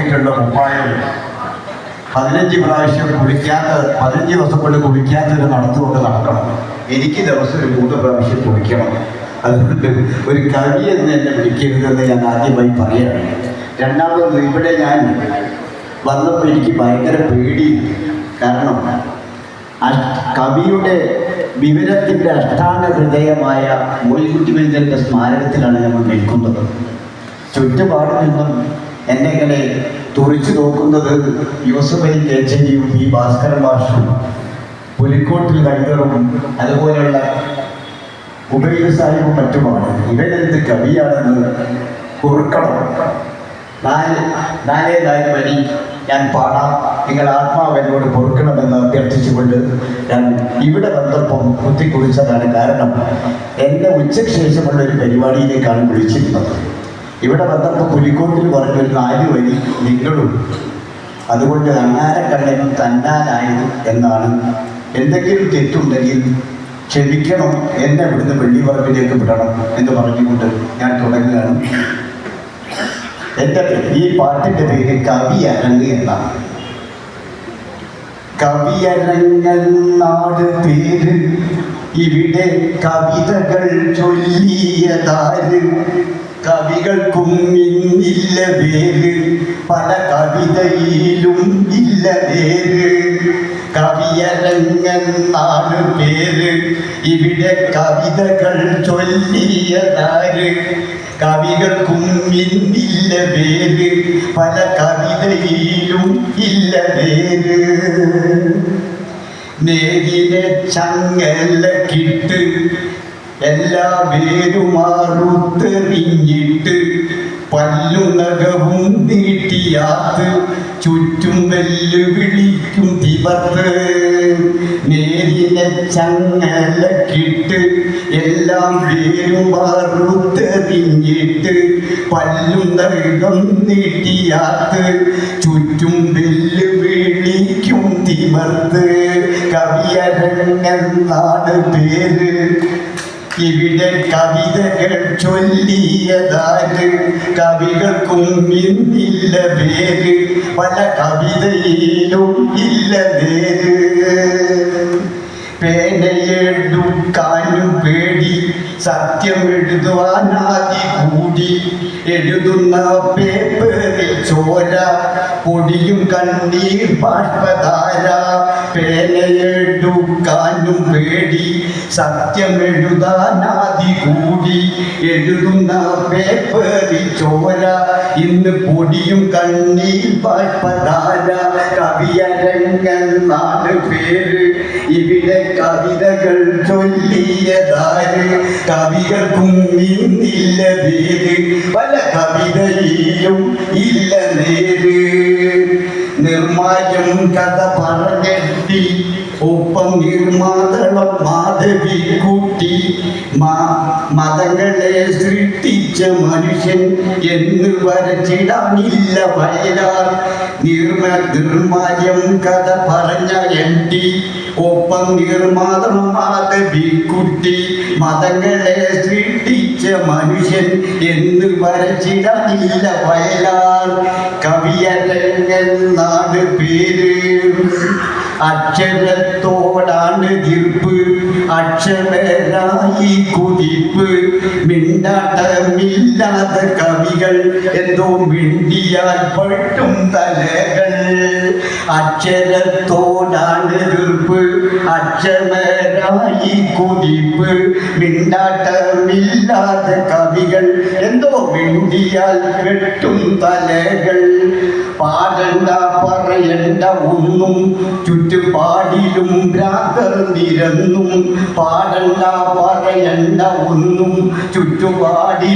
കെട്ടിയിട്ടുള്ള കുപ്പായം 15 പ്രാവശ്യം കുളിക്കാത്ത 15 ദിവസം കൊണ്ട് കുളിക്കാത്തൊരു നടത്തുകൊണ്ട് നടക്കണം. എനിക്ക് ദിവസം ഒരു 3 പ്രാവശ്യം കുളിക്കണം. അതുകൊണ്ട് ഒരു കവി എന്ന് എന്നെ വിളിക്കരുതെന്ന് ഞാൻ ആദ്യമായി പറയുകയാണ്. രണ്ടാമത് ഇവിടെ ഞാൻ വന്നപ്പോൾ എനിക്ക് ഭയങ്കര പേടിയുണ്ട്. കാരണം കവിയുടെ വിവരത്തിൻ്റെ അഷ്ടാംഗ ഹൃദയമായ മോയിൻകുട്ടി വൈദ്യൻ്റെ സ്മാരകത്തിലാണ് നമ്മൾ നിൽക്കുന്നത്. ചുറ്റുപാടിൽ നിന്നും എന്നെ ഇങ്ങനെ തുറിച്ചു നോക്കുന്നത് യൂസഫ് അലി കേച്ചരിയും ഈ ഭാസ്കരൻ മാഷും പുലിക്കോട്ടിൽ കൈതറും അതുപോലെയുള്ള ഉബൈദ് സാഹിബും മറ്റുമാണ്. ഇവരെന്ത് കവിയാണെന്ന് കുറുക്കണം. നാലേ വരി ഞാൻ പാടാം, നിങ്ങൾ ആത്മാവ് എന്നോട് പൊറുക്കണമെന്ന് അഭ്യർത്ഥിച്ചുകൊണ്ട് ഞാൻ ഇവിടെ വന്നപ്പം കുത്തിക്കുറിച്ചതാണ്. കാരണം എന്നെ ഉച്ചയ്ക്ക് ശേഷമുള്ള ഒരു പരിപാടിയിലേക്കാണ് വിളിച്ചിരുന്നത്. ഇവിടെ വന്നപ്പോൾ പുലിക്കോട്ടിൽ പറഞ്ഞൊരു 4 വരി നിങ്ങളും, അതുകൊണ്ട് അണ്ണാരക്കണ്ണനും തന്നാലായത് എന്നാണ്. എന്തെങ്കിലും തെറ്റുണ്ടെങ്കിൽ ക്ഷമിക്കണം, എന്നെ ഇവിടുന്ന് വെള്ളിപ്പറമ്പിലേക്ക് വിടണം എന്ന് പറഞ്ഞുകൊണ്ട് ഞാൻ തുടങ്ങുകയാണ്. എൻ്റെ ഈ പാട്ടിൻ്റെ പേര് കവിയരങ്ങ് എന്നാണ്. കവിയരങ്ങെന്നാട് പേര്, ഇവിടെ കവിതകൾ ചൊല്ലിയതാര്? കവികൾക്കും ഇന്നില്ല പേര്, പല കവിതയിലും ഇല്ല പേര്. കവിയരങ്ങെന്നാണ് പേര്, ഇവിടെ കവിതകൾ ചൊല്ലിയതാര്? കവികൾക്കും ഇന്നില്ല പേര്, പല കവിതയിലും ഇല്ല പേര്. നേരിനെ ചങ്ങലക്കിട്ട് എല്ലാ പേരുമാറുത്തെറിഞ്ഞിട്ട് പല്ലും നഖവും നീട്ടിയാത്ത് ചുറ്റും വെല്ലുവിളിക്കും തിവർത്ത്. നേരിനെ ചങ്ങലക്കിട്ട് എല്ലാം പേരുമാറുത്തെറിഞ്ഞിട്ട് പല്ലും നഖം നീട്ടിയാത്ത് ചുറ്റും വെല്ലുവിളിക്കും തിവർത്ത്. കവിയരങ്ങെന്നാണ് പേര്, ഇവിടെ കവിതകൾ ചൊല്ലിയതാര്? കവികൾക്കും ഇന്നില്ല പേര്, പല കവിതയിലും ഇല്ല പേര്. പേനയെടുക്കാനും പേടി, സത്യം എഴുതുവാനാദി കൂടി. എഴുതുന്ന പേപ്പറിൽ ചോര, പൊടിയും കണ്ണീർ ബാഷ്പധാര. പേനയെടുക്കാനും പേടി, സത്യം എഴുതാനാദി കൂടി. എഴുതുന്ന പേപ്പറിൽ ചോര, ഇന്ന് പൊടിയും കണ്ണീർ ബാഷ്പധാര. കവിയരങ്ങെന്നാണ് പേര്, ഇവിടെ കവിതകൾ ചൊല്ലിയതാര്? കവികൾക്കും ഇന്നില്ല പേര്, പല കവിതയിലും ഇല്ല നേര്. നിർമ്മായം കഥ പറഞ്ഞെത്തി, ഒപ്പം നിർമാതളം മാധവിക്കുട്ടി. മതങ്ങളെ സൃഷ്ടിച്ച മനുഷ്യൻ എന്ന് വരച്ചിടാനില്ല വയലാർ. നിർമ്മായം കഥ പറഞ്ഞ MP, ഒപ്പം നിർമാതളം മാധവിക്കുട്ടി. മതങ്ങളെ സൃഷ്ടിച്ച മനുഷ്യൻ എന്ന് വരച്ചിടാനില്ല വയലാർ. കവിയരങ്ങെന്നാണ് പേര്, അക്ഷരത്തോടാണ് തീർപ്പ്, അക്ഷരരായി കുതിപ്പ്. മിണ്ടാട്ടമില്ലാത്ത കവികൾ, എന്തോ മിണ്ടിയാൽ പട്ടും തലകൾ. അക്ഷരത്തോടാണ് തീർപ്പ്, അക്ഷരരായി കുതിപ്പ്. മിണ്ടാട്ടമില്ലാത്ത കവികൾ, എന്തോ മിണ്ടിയാൽ വെട്ടും തലകൾ. പാടണ്ട പറയണ്ട ഒന്നും, ചുറ്റുപാടിലും ഭ്രാന്തർ നിരന്നും. പാടണ്ട പറയണ്ട ഒന്നും, ചുറ്റുപാടിലും